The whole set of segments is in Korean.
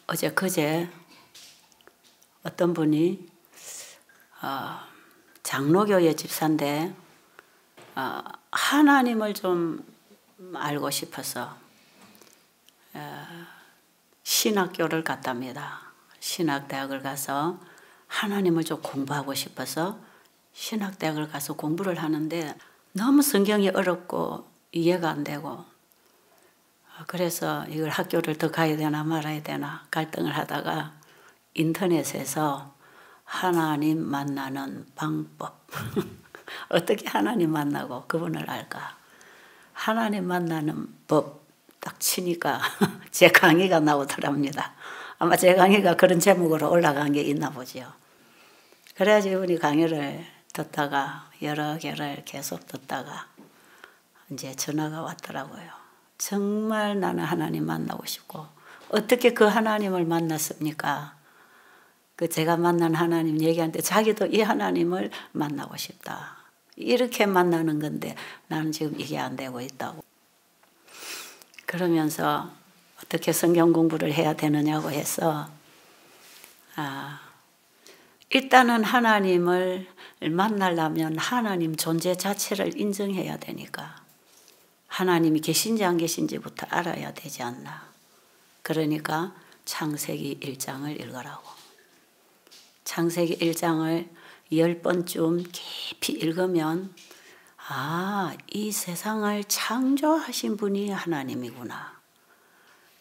어제 그제 어떤 분이 장로교회 집사인데 하나님을 좀 알고 싶어서 신학교를 갔답니다. 신학대학을 가서 하나님을 좀 공부하고 싶어서 신학대학을 가서 공부를 하는데 너무 성경이 어렵고 이해가 안 되고, 그래서 이걸 학교를 더 가야 되나 말아야 되나 갈등을 하다가 인터넷에서 하나님 만나는 방법 어떻게 하나님 만나고 그분을 알까, 하나님 만나는 법 딱 치니까 제 강의가 나오더랍니다. 아마 제 강의가 그런 제목으로 올라간 게 있나 보죠. 그래가지고 이분이 강의를 듣다가 여러 개를 계속 듣다가 이제 전화가 왔더라고요. 정말 나는 하나님 만나고 싶고, 어떻게 그 하나님을 만났습니까? 그 제가 만난 하나님 얘기하는데 자기도 이 하나님을 만나고 싶다. 이렇게 만나는 건데 나는 지금 이게 안 되고 있다고. 그러면서 어떻게 성경 공부를 해야 되느냐고 해서 일단은 하나님을 만나려면 하나님 존재 자체를 인정해야 되니까 하나님이 계신지 안 계신지부터 알아야 되지 않나. 그러니까 창세기 1장을 읽으라고. 창세기 1장을 10번쯤 깊이 읽으면 이 세상을 창조하신 분이 하나님이구나.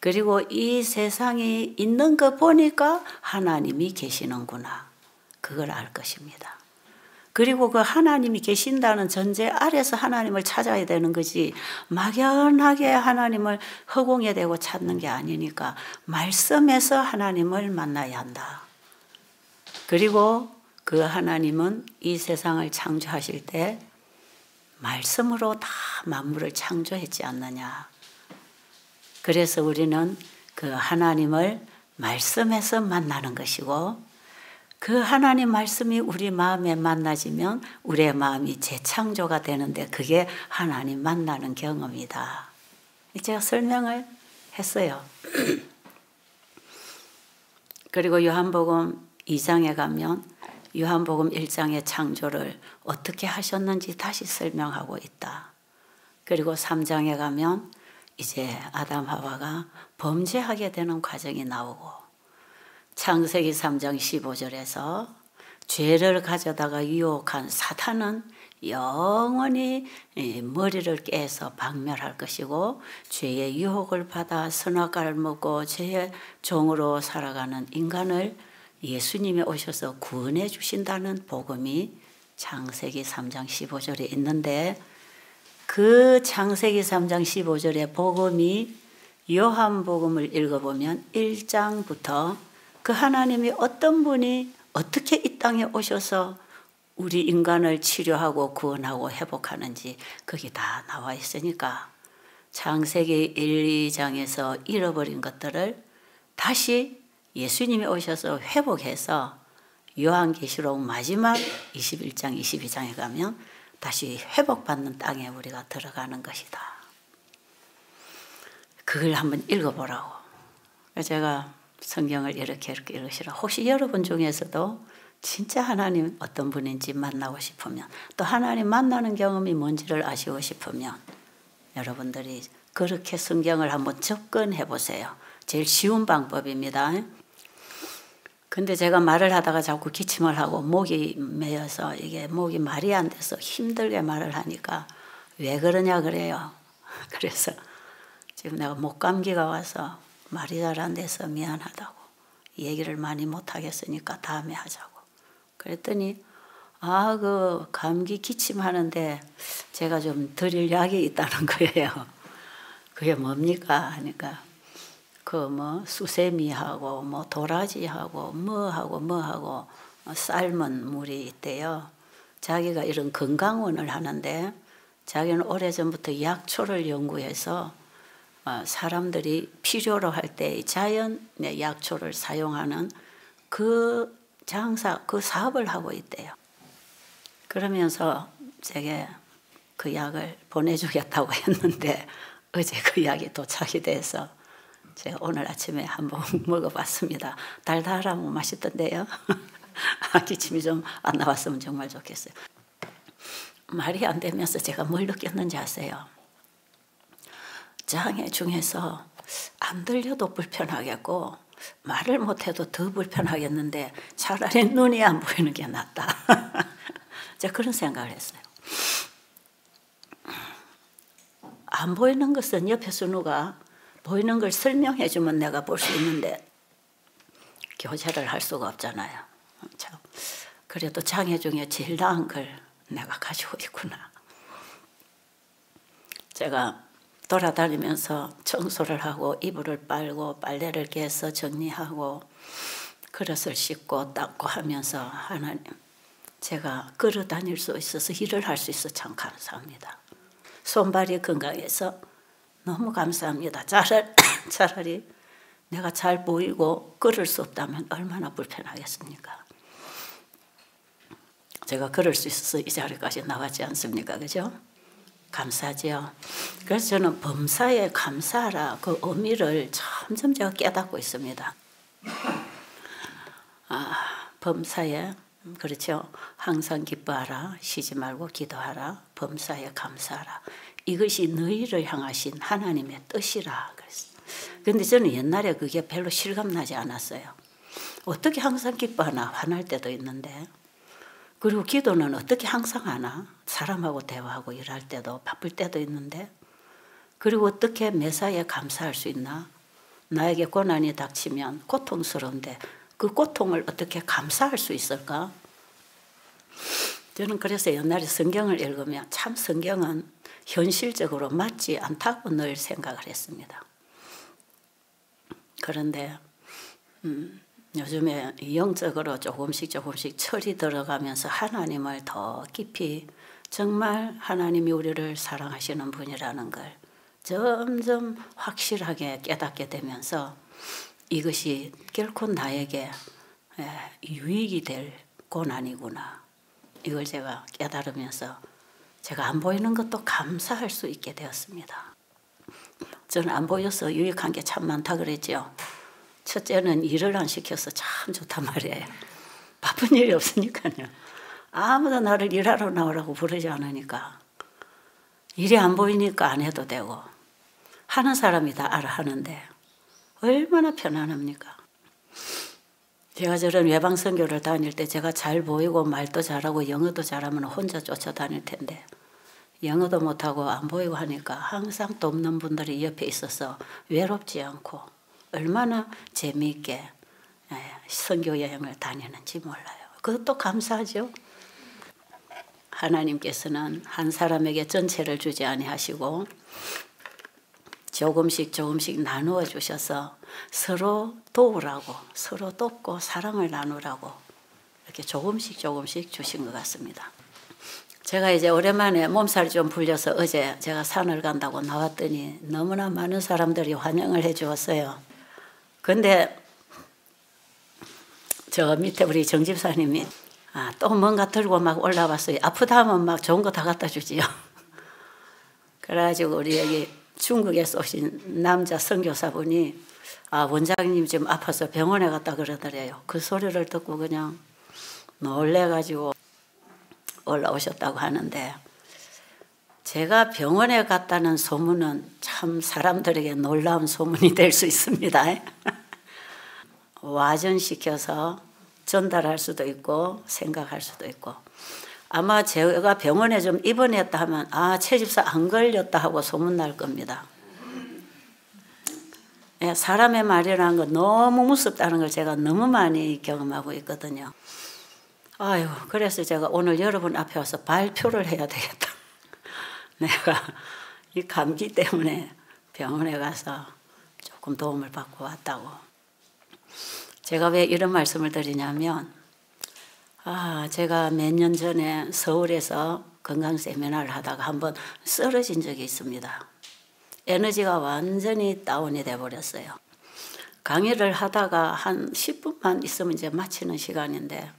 그리고 이 세상이 있는 거 보니까 하나님이 계시는구나. 그걸 알 것입니다. 그리고 그 하나님이 계신다는 전제 아래서 하나님을 찾아야 되는 거지, 막연하게 하나님을 허공에 대고 찾는 게 아니니까 말씀에서 하나님을 만나야 한다. 그리고 그 하나님은 이 세상을 창조하실 때 말씀으로 다 만물을 창조했지 않느냐. 그래서 우리는 그 하나님을 말씀에서 만나는 것이고, 그 하나님 말씀이 우리 마음에 만나지면 우리의 마음이 재창조가 되는데 그게 하나님 만나는 경험이다. 제가 설명을 했어요. 그리고 요한복음 2장에 가면 요한복음 1장의 창조를 어떻게 하셨는지 다시 설명하고 있다. 그리고 3장에 가면 이제 아담 하와가 범죄하게 되는 과정이 나오고, 창세기 3장 15절에서 죄를 가져다가 유혹한 사탄은 영원히 머리를 깨서 박멸할 것이고, 죄의 유혹을 받아 선악과를 먹고 죄의 종으로 살아가는 인간을 예수님이 오셔서 구원해 주신다는 복음이 창세기 3장 15절에 있는데, 그 창세기 3장 15절의 복음이 요한복음을 읽어보면 1장부터 그 하나님이 어떤 분이 어떻게 이 땅에 오셔서 우리 인간을 치료하고 구원하고 회복하는지 거기 다 나와 있으니까 창세기 1, 2장에서 잃어버린 것들을 다시 예수님이 오셔서 회복해서 요한계시록 마지막 21장, 22장에 가면 다시 회복받는 땅에 우리가 들어가는 것이다. 그걸 한번 읽어보라고. 제가 성경을 이렇게 읽으시라. 혹시 여러분 중에서도 진짜 하나님 어떤 분인지 만나고 싶으면, 또 하나님 만나는 경험이 뭔지를 아시고 싶으면 여러분들이 그렇게 성경을 한번 접근해 보세요. 제일 쉬운 방법입니다. 근데 제가 말을 하다가 자꾸 기침을 하고 목이 메어서 이게 목이 말이 안 돼서 힘들게 말을 하니까 왜 그러냐 그래요. 그래서 지금 내가 목감기가 와서 말이 잘 안 돼서 미안하다고, 얘기를 많이 못 하겠으니까 다음에 하자고. 그랬더니 그 감기 기침하는데 제가 좀 드릴 약이 있다는 거예요. 그게 뭡니까 하니까 그 수세미하고 도라지하고 뭐하고 삶은 물이 있대요. 자기가 이런 건강원을 하는데 자기는 오래전부터 약초를 연구해서 사람들이 필요로 할 때 자연의 약초를 사용하는 그 사업을 하고 있대요. 그러면서 제게 그 약을 보내주겠다고 했는데 어제 그 약이 도착이 돼서 제가 오늘 아침에 한번 먹어봤습니다. 달달하고 맛있던데요. 기침이 좀 안 나왔으면 정말 좋겠어요. 말이 안 되면서 제가 뭘 느꼈는지 아세요? 장애 중에서 안 들려도 불편하겠고 말을 못해도 더 불편하겠는데 차라리 눈이 안 보이는 게 낫다. 제가 그런 생각을 했어요. 안 보이는 것은 옆에서 누가 보이는 걸 설명해 주면 내가 볼 수 있는데 교제를 할 수가 없잖아요. 참. 그래도 장애 중에 제일 나은 걸 내가 가지고 있구나. 제가 돌아다니면서 청소를 하고 이불을 빨고 빨래를 개서 정리하고 그릇을 씻고 닦고 하면서 하나님, 제가 걸어 다닐 수 있어서 일을 할 수 있어 참 감사합니다. 손발이 건강해서 너무 감사합니다. 차라리 내가 잘 보이고 걸을 수 없다면 얼마나 불편하겠습니까? 제가 걸을 수 있어서 이 자리까지 나왔지 않습니까? 그죠? 감사하지요. 그래서 저는 범사에 감사하라 그 의미를 점점 제가 깨닫고 있습니다. 범사에 그렇죠. 항상 기뻐하라, 쉬지 말고 기도하라, 범사에 감사하라. 이것이 너희를 향하신 하나님의 뜻이라 그랬어요. 그런데 저는 옛날에 그게 별로 실감나지 않았어요. 어떻게 항상 기뻐하나 화날 때도 있는데, 그리고 기도는 어떻게 항상 하나? 사람하고 대화하고 일할 때도 바쁠 때도 있는데, 그리고 어떻게 매사에 감사할 수 있나? 나에게 고난이 닥치면 고통스러운데 그 고통을 어떻게 감사할 수 있을까? 저는 그래서 옛날에 성경을 읽으면 참 성경은 현실적으로 맞지 않다고 늘 생각을 했습니다. 그런데 요즘에 영적으로 조금씩 철이 들어가면서 하나님을 더 깊이 정말 하나님이 우리를 사랑하시는 분이라는 걸 점점 확실하게 깨닫게 되면서 이것이 결코 나에게 유익이 될 고난이구나. 이걸 제가 깨달으면서 제가 안 보이는 것도 감사할 수 있게 되었습니다. 저는 안 보여서 유익한 게 참 많다 그랬죠. 첫째는 일을 안 시켜서 참 좋단 말이에요. 바쁜 일이 없으니까요. 아무도 나를 일하러 나오라고 부르지 않으니까. 일이 안 보이니까 안 해도 되고 하는 사람이 다 알아 하는데 얼마나 편안합니까? 제가 저런 외방 선교를 다닐 때 제가 잘 보이고 말도 잘하고 영어도 잘하면 혼자 쫓아다닐 텐데 영어도 못하고 안 보이고 하니까 항상 돕는 분들이 옆에 있어서 외롭지 않고 얼마나 재미있게 선교 여행을 다니는지 몰라요. 그것도 감사하죠. 하나님께서는 한 사람에게 전체를 주지 아니하시고 조금씩 나누어 주셔서 서로 도우라고, 서로 돕고 사랑을 나누라고 이렇게 조금씩 주신 것 같습니다. 제가 이제 오랜만에 몸살이 좀 풀려서 어제 제가 산을 간다고 나왔더니 너무나 많은 사람들이 환영을 해 주었어요. 근데 저 밑에 우리 정 집사님이 또 뭔가 들고 막 올라왔어요. 아프다 하면 막 좋은 거 다 갖다 주지요. 그래가지고 우리 여기 중국에서 오신 남자 선교사분이 원장님 지금 아파서 병원에 갔다 그러더래요. 그 소리를 듣고 그냥 놀래가지고 올라오셨다고 하는데 제가 병원에 갔다는 소문은 참 사람들에게 놀라운 소문이 될 수 있습니다. 와전시켜서 전달할 수도 있고 생각할 수도 있고 아마 제가 병원에 좀 입원했다 하면 최 집사 안 걸렸다 하고 소문날 겁니다. 사람의 말이라는 건 너무 무섭다는 걸 제가 너무 많이 경험하고 있거든요. 그래서 제가 오늘 여러분 앞에 와서 발표를 해야 되겠다. 내가 이 감기 때문에 병원에 가서 조금 도움을 받고 왔다고. 제가 왜 이런 말씀을 드리냐면 제가 몇 년 전에 서울에서 건강 세미나를 하다가 한번 쓰러진 적이 있습니다. 에너지가 완전히 다운이 돼버렸어요. 강의를 하다가 한 10분만 있으면 이제 마치는 시간인데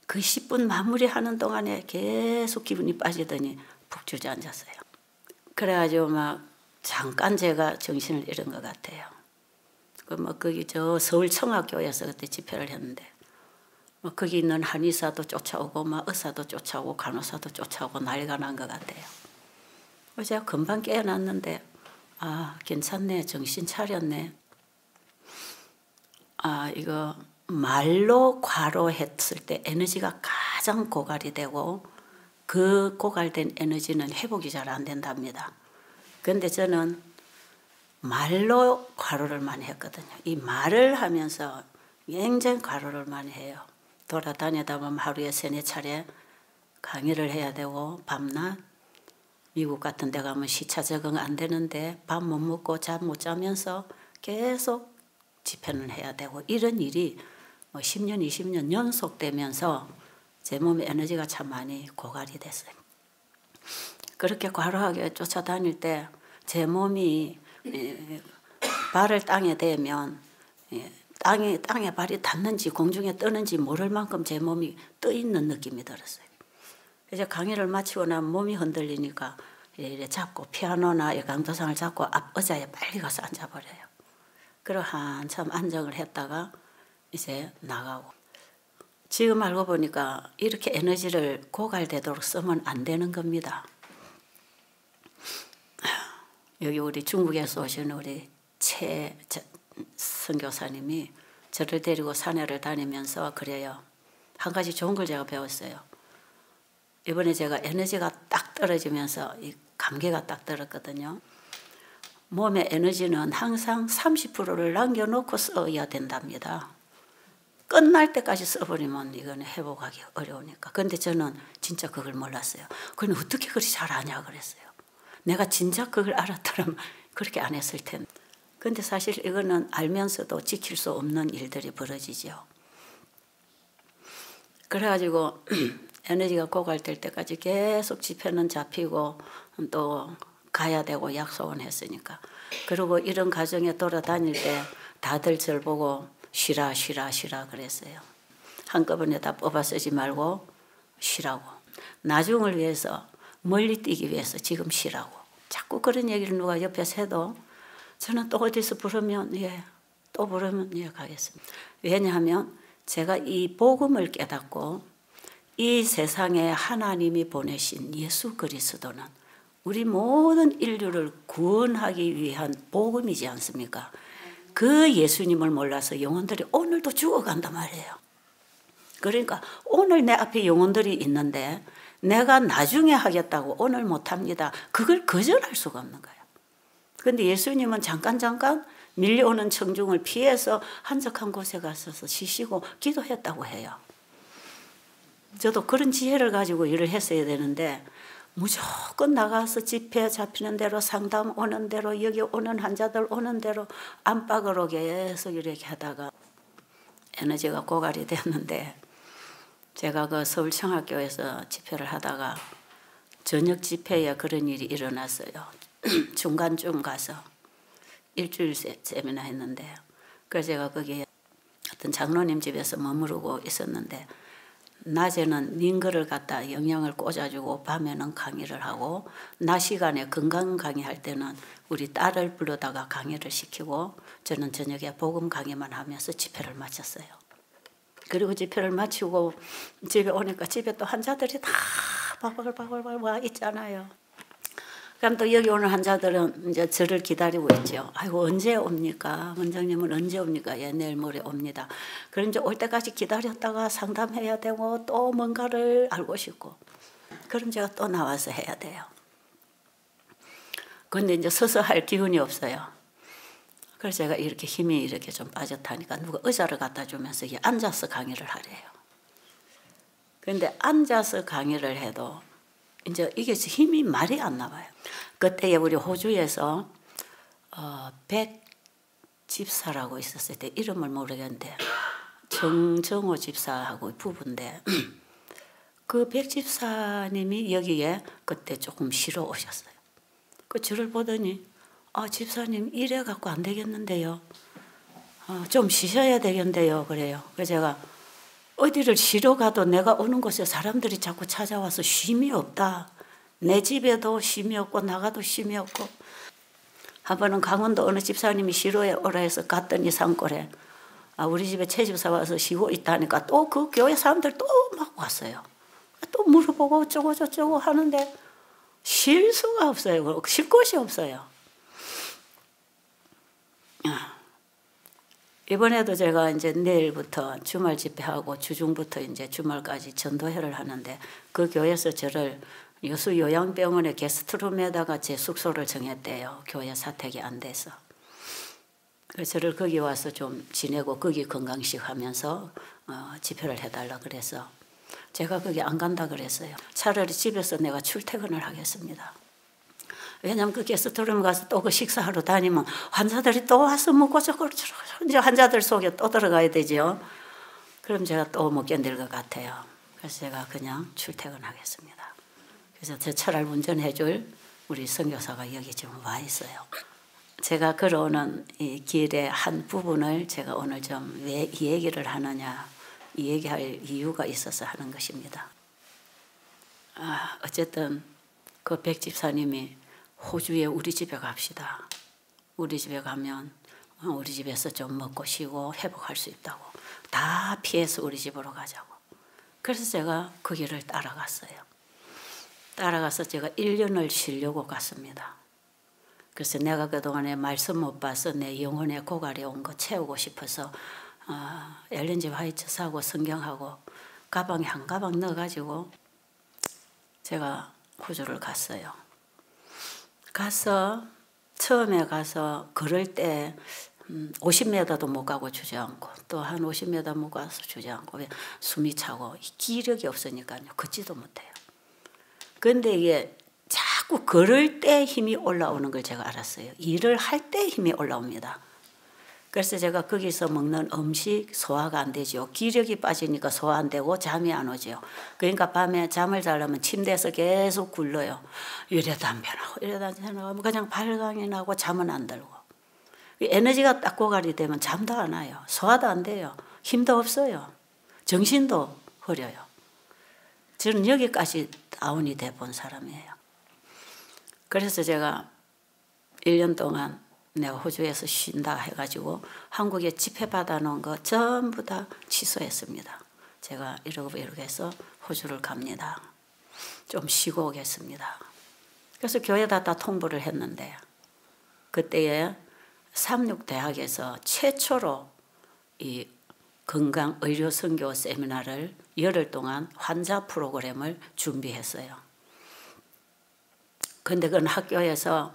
그 10분 마무리하는 동안에 계속 기분이 빠지더니 푹 주저앉았어요. 그래가지고 막 잠깐 제가 정신을 잃은 것 같아요. 거기 저 서울 청학교에서 그때 집회를 했는데 거기 있는 한의사도 쫓아오고 의사도 쫓아오고 간호사도 쫓아오고 난리가 난 것 같아요. 제가 금방 깨어났는데 괜찮네, 정신 차렸네. 이거 말로 과로했을 때 에너지가 가장 고갈이 되고 그 고갈된 에너지는 회복이 잘 안 된답니다. 그런데 저는 말로 과로를 많이 했거든요. 이 말을 하면서 굉장히 과로를 많이 해요. 돌아다니다 보면 하루에 3-4차례 강의를 해야 되고 밤낮 미국 같은 데 가면 시차 적응 안 되는데 밥 못 먹고 잠 못 자면서 계속 집회는 해야 되고 이런 일이 10년, 20년 연속되면서 제 몸의 에너지가 참 많이 고갈이 됐어요. 그렇게 과로하게 쫓아다닐 때 제 몸이 발을 땅에 대면 땅에 발이 닿는지 공중에 뜨는지 모를 만큼 제 몸이 떠 있는 느낌이 들었어요. 이제 강의를 마치고 나면 몸이 흔들리니까 이래 잡고 피아노나 강도상을 잡고 앞 의자에 빨리 가서 앉아버려요. 그리고 한참 안정을 했다가 이제 나가고. 지금 알고 보니까 이렇게 에너지를 고갈되도록 쓰면 안 되는 겁니다. 여기 우리 중국에서 오신 우리 최 선교사님이 저를 데리고 산에를 다니면서 그래요. 한 가지 좋은 걸 제가 배웠어요. 이번에 제가 에너지가 딱 떨어지면서 이 감기가 딱 들었거든요. 몸의 에너지는 항상 30%를 남겨놓고 써야 된답니다. 끝날 때까지 써버리면 이거는 회복하기 어려우니까. 그런데 저는 진짜 그걸 몰랐어요. 그건 어떻게 그리 잘 아냐 그랬어요. 내가 진짜 그걸 알았더라면 그렇게 안 했을 텐데. 그런데 사실 이거는 알면서도 지킬 수 없는 일들이 벌어지죠. 그래가지고 에너지가 고갈될 때까지 계속 집회는 잡히고 또 가야 되고 약속은 했으니까. 그리고 이런 과정에 돌아다닐 때 다들 저를 보고 쉬라 그랬어요. 한꺼번에 다 뽑아 쓰지 말고 쉬라고. 나중을 위해서 멀리 뛰기 위해서 지금 쉬라고. 자꾸 그런 얘기를 누가 옆에서 해도 저는 또 어디서 부르면 또 부르면 가겠습니다. 왜냐하면 제가 이 복음을 깨닫고 이 세상에 하나님이 보내신 예수 그리스도는 우리 모든 인류를 구원하기 위한 복음이지 않습니까? 그 예수님을 몰라서 영혼들이 오늘도 죽어간단 말이에요. 그러니까 오늘 내 앞에 영혼들이 있는데 내가 나중에 하겠다고 오늘 못합니다. 그걸 거절할 수가 없는 거예요. 그런데 예수님은 잠깐 밀려오는 청중을 피해서 한적한 곳에 가서 쉬시고 기도했다고 해요. 저도 그런 지혜를 가지고 일을 했어야 되는데 무조건 나가서 집회 잡히는 대로 상담 오는 대로 여기 오는 환자들 오는 대로 안팎으로 계속 이렇게 하다가 에너지가 고갈이 됐는데 제가 그 서울청학교에서 집회를 하다가 저녁 집회에 그런 일이 일어났어요. 중간쯤 가서 일주일 세미나 했는데 그래서 제가 거기에 어떤 장로님 집에서 머무르고 있었는데 낮에는 링거를 갖다 영양을 꽂아주고 밤에는 강의를 하고 낮 시간에 건강 강의할 때는 우리 딸을 불러다가 강의를 시키고 저는 저녁에 복음 강의만 하면서 집회를 마쳤어요. 그리고 집회를 마치고 집에 오니까 집에 또 환자들이 다 바글바글 와 있잖아요. 그럼 또 여기 오는 환자들은 이제 저를 기다리고 있죠. 아이고 언제 옵니까? 원장님은 언제 옵니까? 예, 내일 모레 옵니다. 그럼 이제 올 때까지 기다렸다가 상담해야 되고 또 뭔가를 알고 싶고 그럼 제가 또 나와서 해야 돼요. 그런데 이제 서서 할 기운이 없어요. 그래서 제가 이렇게 힘이 이렇게 좀 빠졌다니까 누가 의자를 갖다 주면서 이게 앉아서 강의를 하래요. 그런데 앉아서 강의를 해도 이제 이게 힘이 말이 안 나와요. 그때 우리 호주에서 백 집사라고 있었을 때 이름을 모르겠는데 정정호 집사하고 부부인데 그 백 집사님이 여기에 그때 조금 쉬러 오셨어요. 그 저를 보더니 집사님 이래 갖고 안 되겠는데요. 좀 쉬셔야 되겠는데요. 그래요. 그래서 제가 어디를 쉬러 가도 내가 오는 곳에 사람들이 자꾸 찾아와서 쉼이 없다. 내 집에도 쉼이 없고 나가도 쉼이 없고 한 번은 강원도 어느 집사님이 시로에 오라 해서 갔더니 산골에 우리 집에 채집사 와서 쉬고 있다니까 또 그 교회 사람들 또 막 왔어요. 또 물어보고 어쩌고 저쩌고 하는데 쉴 수가 없어요. 쉴 곳이 없어요. 이번에도 제가 이제 내일부터 주말 집회하고 주중부터 이제 주말까지 전도회를 하는데 그 교회에서 저를 여수 요양병원의 게스트룸에다가 제 숙소를 정했대요. 교회 사택이 안 돼서. 그래서 저를 거기 와서 좀 지내고 거기 건강식 하면서 집회를 해달라 그래서 제가 거기 안 간다 그랬어요. 차라리 집에서 내가 출퇴근을 하겠습니다. 왜냐하면 그 게스트룸 가서 또 그 식사하러 다니면 환자들이 또 와서 먹고 저걸 이제 환자들 속에 또 들어가야 되죠. 그럼 제가 또 못 견딜 것 같아요. 그래서 제가 그냥 출퇴근하겠습니다. 그래서 제 차를 운전해줄 우리 선교사가 여기 지금 와 있어요. 제가 걸어오는 이 길의 한 부분을 제가 오늘 좀 왜 이 얘기를 하느냐, 이 얘기할 이유가 있어서 하는 것입니다. 어쨌든 그 백 집사님이 호주에 우리 집에 갑시다. 우리 집에 가면 우리 집에서 좀 먹고 쉬고 회복할 수 있다고. 다 피해서 우리 집으로 가자고. 그래서 제가 그 길을 따라갔어요. 따라가서 제가 1년을 쉬려고 갔습니다. 그래서 내가 그동안에 말씀 못 봐서 내 영혼의 고갈에 온 거 채우고 싶어서 엘렌 지 화이트 사고 성경하고 가방에 한 가방 넣어가지고 제가 호주를 갔어요. 가서 처음에 가서 걸을 때 50m도 못 가고 주저앉고 또 한 50m 못 가서 주저앉고 숨이 차고 기력이 없으니까요. 걷지도 못해요. 그런데 이게 자꾸 걸을 때 힘이 올라오는 걸 제가 알았어요. 일을 할 때 힘이 올라옵니다. 그래서 제가 거기서 먹는 음식 소화가 안 되죠. 기력이 빠지니까 소화 안 되고 잠이 안 오죠. 그러니까 밤에 잠을 자려면 침대에서 계속 굴러요. 이래도 안 변하고 이래도 안 변하고 그냥 발광이 나고 잠은 안 들고. 에너지가 딱 고갈이 되면 잠도 안 와요. 소화도 안 돼요. 힘도 없어요. 정신도 흐려요. 저는 여기까지 다운이 돼 본 사람이에요. 그래서 제가 1년 동안 내가 호주에서 쉰다 해가지고 한국에 집회 받아놓은 거 전부 다 취소했습니다. 제가 이러고 해서 호주를 갑니다. 좀 쉬고 오겠습니다. 그래서 교회에다 다 통보를 했는데 그때에 삼육대학에서 최초로 이 건강의료선교 세미나를 열흘 동안 환자 프로그램을 준비했어요. 근데 그건 학교에서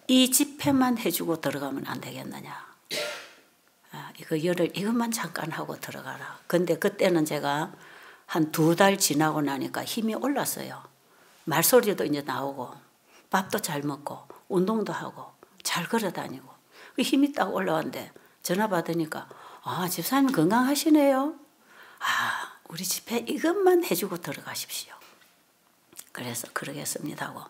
이 집회만 해주고 들어가면 안 되겠느냐. 이거 열흘 이것만 잠깐 하고 들어가라. 근데 그때는 제가 한 2달 지나고 나니까 힘이 올랐어요. 말소리도 이제 나오고 밥도 잘 먹고 운동도 하고 잘 걸어 다니고 힘이 딱 올라왔는데 전화 받으니까 집사님 건강하시네요. 우리 집회 이것만 해주고 들어가십시오. 그래서 그러겠습니다 하고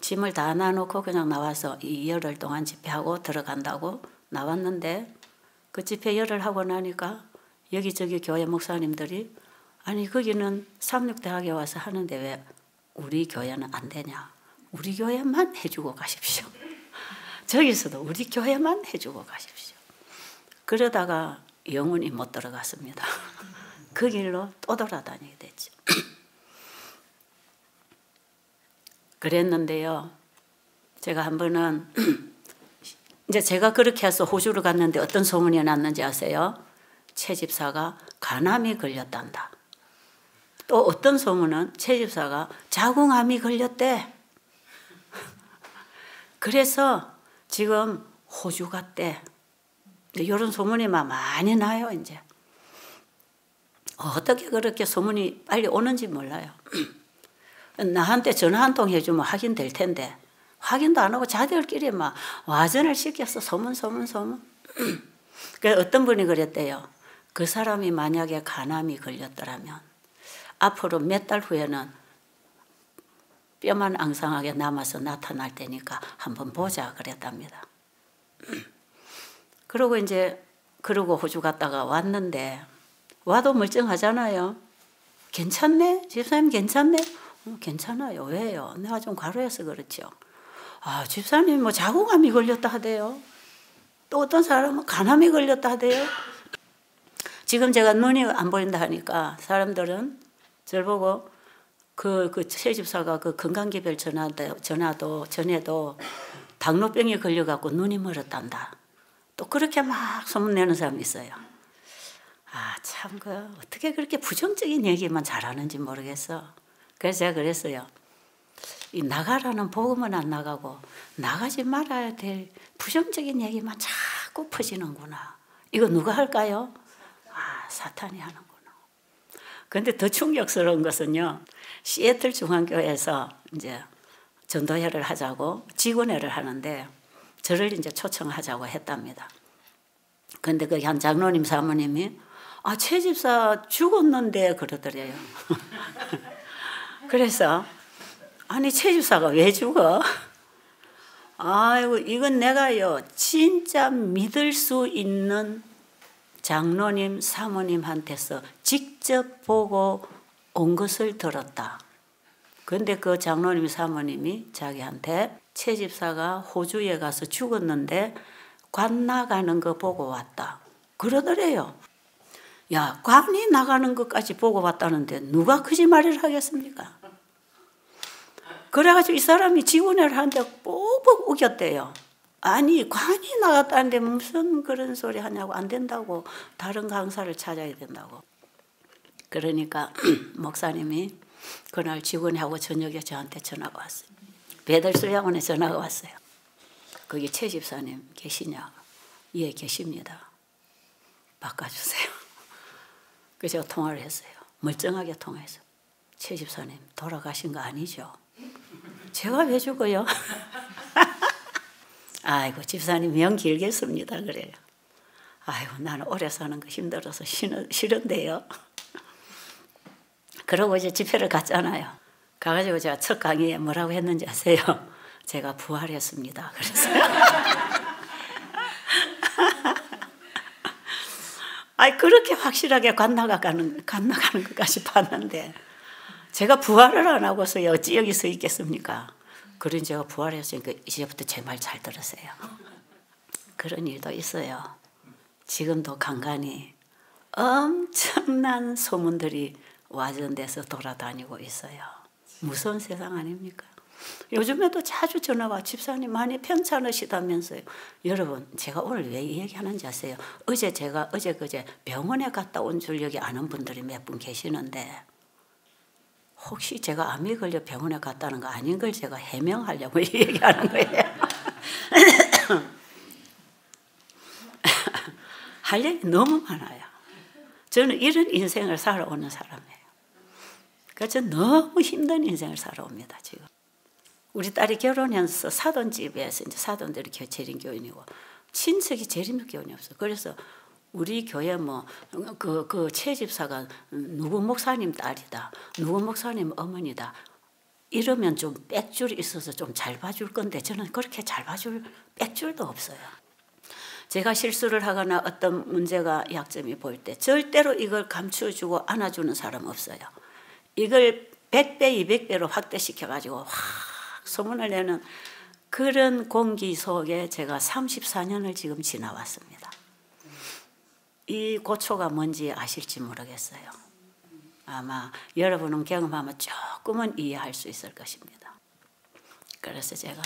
짐을 다 놔놓고 그냥 나와서 이 열흘 동안 집회하고 들어간다고 나왔는데 그 집회 열흘 하고 나니까 여기저기 교회 목사님들이 아니 거기는 삼육대학에 와서 하는데 왜 우리 교회는 안 되냐. 우리 교회만 해주고 가십시오. 저기서도 우리 교회만 해주고 가십시오. 그러다가 영원히 못 들어갔습니다. 그 길로 또 돌아다니게 됐죠. 그랬는데요. 제가 한 번은 이제 제가 그렇게 해서 호주를 갔는데 어떤 소문이 났는지 아세요? 최 집사가 간암이 걸렸단다. 또 어떤 소문은 최 집사가 자궁암이 걸렸대. 그래서 지금 호주 갔대. 이런 소문이 많이 나요, 이제. 어떻게 그렇게 소문이 빨리 오는지 몰라요. 나한테 전화 한 통 해주면 확인될 텐데 확인도 안 하고 자기들끼리 막 와전을 시켰어. 소문. 그래서 어떤 분이 그랬대요. 그 사람이 만약에 간암이 걸렸더라면 앞으로 몇 달 후에는 뼈만 앙상하게 남아서 나타날 테니까 한번 보자 그랬답니다. 그러고 이제 그러고 호주 갔다가 왔는데 와도 멀쩡하잖아요. 괜찮네? 집사님 괜찮네? 괜찮아요. 왜요? 내가 좀 과로해서 그렇죠. 아, 집사님 뭐 자궁암이 걸렸다 하대요. 또 어떤 사람은 간암이 걸렸다 하대요. 지금 제가 눈이 안 보인다 하니까 사람들은 저를 보고 그 최집사가 그 건강기별 전에도 당뇨병에 걸려갖고 눈이 멀었단다. 또 그렇게 막 소문내는 사람이 있어요. 아, 참, 어떻게 그렇게 부정적인 얘기만 잘하는지 모르겠어. 그래서 제가 그랬어요. 이 나가라는 복음은 안 나가고 나가지 말아야 될 부정적인 얘기만 자꾸 퍼지는구나. 이거 누가 할까요? 아, 사탄이 하는구나. 그런데 더 충격스러운 것은요, 시애틀 중앙교회에서 이제 전도회를 하자고 직원회를 하는데 저를 이제 초청하자고 했답니다. 그런데 그 한 장로님 사모님이 아, 최 집사 죽었는데 그러더래요. 그래서 아니 최 집사가 왜 죽어? 아이고 이건 내가요 진짜 믿을 수 있는 장로님 사모님한테서 직접 보고 온 것을 들었다. 그런데 그 장로님 사모님이 자기한테 최 집사가 호주에 가서 죽었는데 관 나가는 거 보고 왔다. 그러더래요. 야, 관이 나가는 것까지 보고 왔다는데 누가 거짓말을 하겠습니까? 그래가지고 이 사람이 직원회를 하는데 뽁뽁 우겼대요. 아니 관이 나갔다는데 무슨 그런 소리 하냐고. 안 된다고. 다른 강사를 찾아야 된다고. 그러니까 목사님이 그날 직원하고 저녁에 저한테 전화가 왔어요. 배달수양원에 전화가 왔어요. 거기 최 집사님 계시냐? 예, 계십니다. 바꿔주세요. 그래서 제가 통화를 했어요. 멀쩡하게 통화해서. 최 집사님 돌아가신 거 아니죠? 제가 왜 죽어요? 아이고 집사님 명 길겠습니다. 그래요. 아이고 나는 오래 사는 거 힘들어서 싫은데요. 그러고 이제 집회를 갔잖아요. 가가지고 제가 첫 강의에 뭐라고 했는지 아세요? 제가 부활했습니다. 그랬어요. 아니 그렇게 확실하게 간 나가는 것까지 봤는데 제가 부활을 안 하고서 어찌 여기 서 있겠습니까? 그런 제가 부활했으니까 이제부터 제 말 잘 들으세요. 그런 일도 있어요. 지금도 간간히 엄청난 소문들이 와전돼서 돌아다니고 있어요. 무서운 세상 아닙니까? 요즘에도 자주 전화와 집사님 많이 편찮으시다면서요. 여러분 제가 오늘 왜 이 얘기하는지 아세요? 제가 그제 병원에 갔다 온 줄 여기 아는 분들이 몇 분 계시는데 혹시 제가 암이 걸려 병원에 갔다는 거 아닌 걸 제가 해명하려고 얘기하는 거예요. 할 얘기 너무 많아요. 저는 이런 인생을 살아오는 사람이에요. 그래서 너무 힘든 인생을 살아옵니다. 지금 우리 딸이 결혼해서 사돈집에서 이제 사돈들이 재림교인이고 친척이 재림교인이 없어. 그래서 우리 교회 그 최 집사가 누구 목사님 딸이다, 누구 목사님 어머니다 이러면 좀 빽줄이 있어서 좀 잘 봐줄 건데 저는 그렇게 잘 봐줄 빽줄도 없어요. 제가 실수를 하거나 어떤 문제가 약점이 보일 때 절대로 이걸 감춰주고 안아주는 사람 없어요. 이걸 100배, 200배로 확대시켜가지고 확 소문을 내는 그런 공기 속에 제가 34년을 지금 지나왔습니다. 이 고초가 뭔지 아실지 모르겠어요. 아마 여러분은 경험하면 조금은 이해할 수 있을 것입니다. 그래서 제가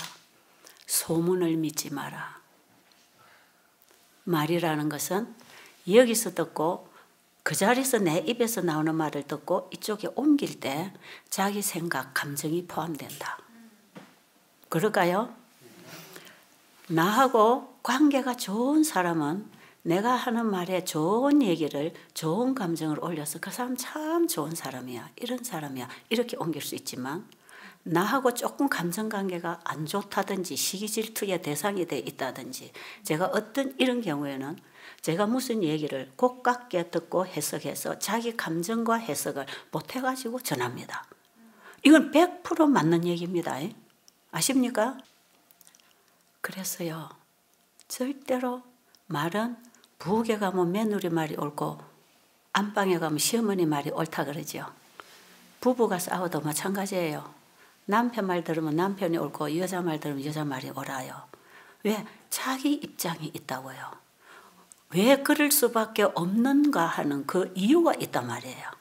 소문을 믿지 마라. 말이라는 것은 여기서 듣고 그 자리에서 내 입에서 나오는 말을 듣고 이쪽에 옮길 때 자기 생각, 감정이 포함된다. 그럴까요? 나하고 관계가 좋은 사람은 내가 하는 말에 좋은 얘기를, 좋은 감정을 올려서 그 사람 참 좋은 사람이야, 이런 사람이야 이렇게 옮길 수 있지만 나하고 조금 감정관계가 안 좋다든지 시기 질투의 대상이 돼 있다든지 제가 어떤 이런 경우에는 제가 무슨 얘기를 고깝게 듣고 해석해서 자기 감정과 해석을 못해가지고 전합니다. 이건 100% 맞는 얘기입니다. 아십니까? 그래서요 절대로 말은 부엌에 가면 며느리 말이 옳고 안방에 가면 시어머니 말이 옳다 그러죠. 부부가 싸워도 마찬가지예요. 남편 말 들으면 남편이 옳고 여자 말 들으면 여자 말이 옳아요. 왜? 자기 입장이 있다고요. 왜 그럴 수밖에 없는가 하는 그 이유가 있단 말이에요.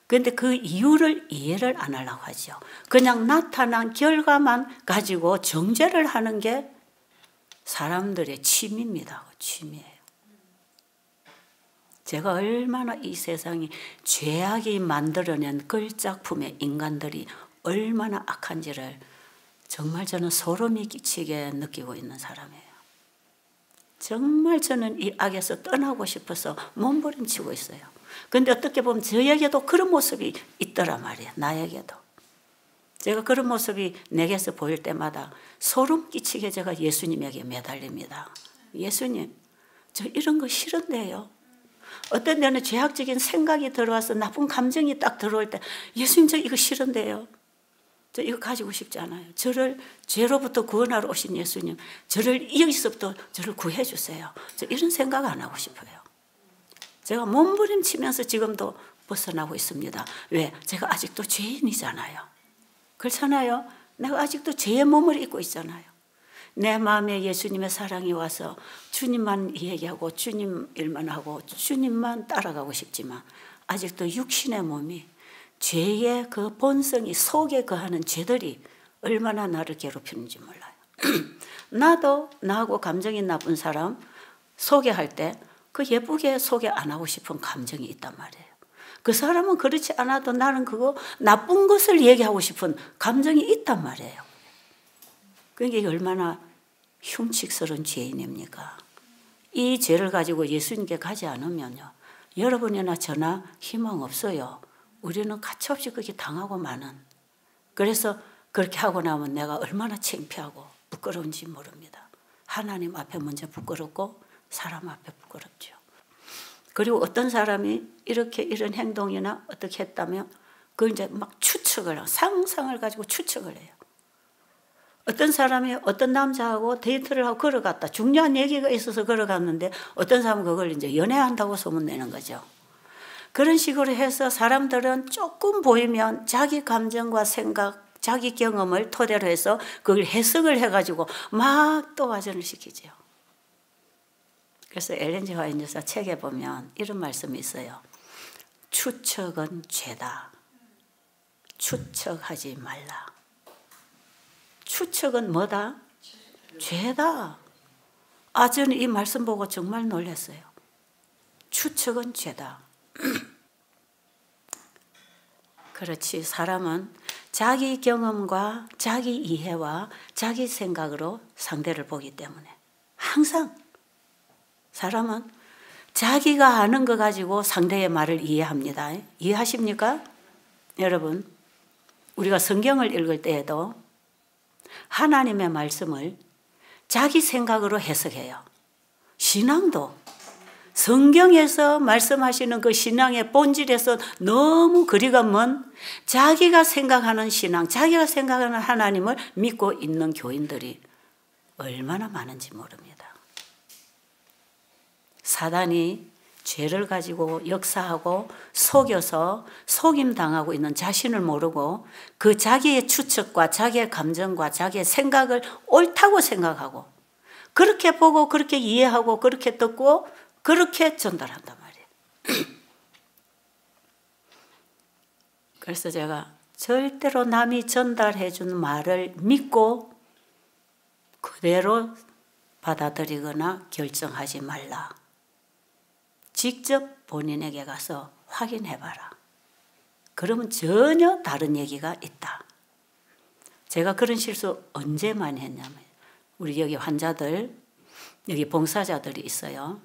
그런데 그 이유를 이해를 안 하려고 하죠. 그냥 나타난 결과만 가지고 정죄를 하는 게 사람들의 취미입니다. 취미예요. 제가 얼마나 이 세상이 죄악이 만들어낸 걸작품의 인간들이 얼마나 악한지를 정말 저는 소름이 끼치게 느끼고 있는 사람이에요. 정말 저는 이 악에서 떠나고 싶어서 몸부림치고 있어요. 그런데 어떻게 보면 저에게도 그런 모습이 있더란 말이에요. 나에게도. 제가 그런 모습이 내게서 보일 때마다 소름 끼치게 제가 예수님에게 매달립니다. 예수님, 저 이런 거 싫은데요. 어떤 데는 죄악적인 생각이 들어와서 나쁜 감정이 딱 들어올 때 예수님 저 이거 싫은데요. 저 이거 가지고 싶지 않아요. 저를 죄로부터 구원하러 오신 예수님, 저를 여기서부터 저를 구해 주세요. 저 이런 생각 안 하고 싶어요. 제가 몸부림치면서 지금도 벗어나고 있습니다. 왜? 제가 아직도 죄인이잖아요. 그렇잖아요. 내가 아직도 죄의 몸을 입고 있잖아요. 내 마음에 예수님의 사랑이 와서 주님만 이야기하고 주님 일만 하고 주님만 따라가고 싶지만 아직도 육신의 몸이 죄의 그 본성이 속에 거하는 죄들이 얼마나 나를 괴롭히는지 몰라요. 나도 나하고 감정이 나쁜 사람 소개할 때 그 예쁘게 소개 안 하고 싶은 감정이 있단 말이에요. 그 사람은 그렇지 않아도 나는 그거 나쁜 것을 얘기하고 싶은 감정이 있단 말이에요. 그게 얼마나 흉측스러운 죄인입니까? 이 죄를 가지고 예수님께 가지 않으면요, 여러분이나 저나 희망 없어요. 우리는 가차없이 그렇게 당하고 마는. 그래서 그렇게 하고 나면 내가 얼마나 창피하고 부끄러운지 모릅니다. 하나님 앞에 먼저 부끄럽고 사람 앞에 부끄럽죠. 그리고 어떤 사람이 이렇게 이런 행동이나 어떻게 했다면 그걸 이제 막 추측을 하고 상상을 가지고 추측을 해요. 어떤 사람이 어떤 남자하고 데이트를 하고 걸어갔다. 중요한 얘기가 있어서 걸어갔는데 어떤 사람은 그걸 이제 연애한다고 소문내는 거죠. 그런 식으로 해서 사람들은 조금 보이면 자기 감정과 생각, 자기 경험을 토대로 해서 그걸 해석을 해가지고 막 또 와전을 시키죠. 그래서 엘렌 G 화이트 여사 책에 보면 이런 말씀이 있어요. 추측은 죄다. 추측하지 말라. 추측은 뭐다? 죄다. 아, 저는 이 말씀 보고 정말 놀랐어요. 추측은 죄다. 그렇지. 사람은 자기 경험과 자기 이해와 자기 생각으로 상대를 보기 때문에 항상 사람은 자기가 아는 거 가지고 상대의 말을 이해합니다. 이해하십니까? 여러분, 우리가 성경을 읽을 때에도 하나님의 말씀을 자기 생각으로 해석해요. 신앙도 성경에서 말씀하시는 그 신앙의 본질에서 너무 거리가 먼 자기가 생각하는 신앙, 자기가 생각하는 하나님을 믿고 있는 교인들이 얼마나 많은지 모릅니다. 사단이 죄를 가지고 역사하고 속여서 속임당하고 있는 자신을 모르고 그 자기의 추측과 자기의 감정과 자기의 생각을 옳다고 생각하고 그렇게 보고 그렇게 이해하고 그렇게 듣고 그렇게 전달한단 말이에요. 그래서 제가 절대로 남이 전달해 준 말을 믿고 그대로 받아들이거나 결정하지 말라. 직접 본인에게 가서 확인해봐라. 그러면 전혀 다른 얘기가 있다. 제가 그런 실수 언제 많이 했냐면 우리 여기 환자들, 여기 봉사자들이 있어요.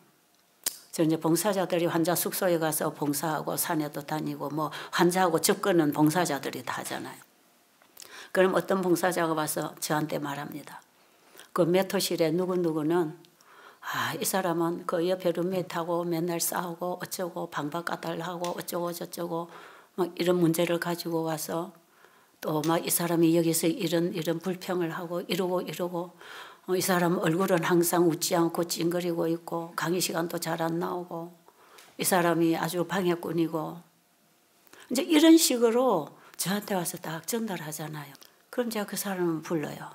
저 이제 봉사자들이 환자 숙소에 가서 봉사하고 산에도 다니고 뭐 환자하고 접근은 봉사자들이 다 하잖아요. 그럼 어떤 봉사자가 와서 저한테 말합니다. 그 메토실에 누구누구는 이 사람은 그 옆에 룸메이트하고 맨날 싸우고 어쩌고 방박 까달라고 어쩌고 저쩌고 막 이런 문제를 가지고 와서 또 막 이 사람이 여기서 이런 불평을 하고 이러고 이 사람 얼굴은 항상 웃지 않고 찡그리고 있고 강의 시간도 잘 안 나오고 이 사람이 아주 방해꾼이고 이제 이런 식으로 저한테 와서 딱 전달하잖아요. 그럼 제가 그 사람을 불러요.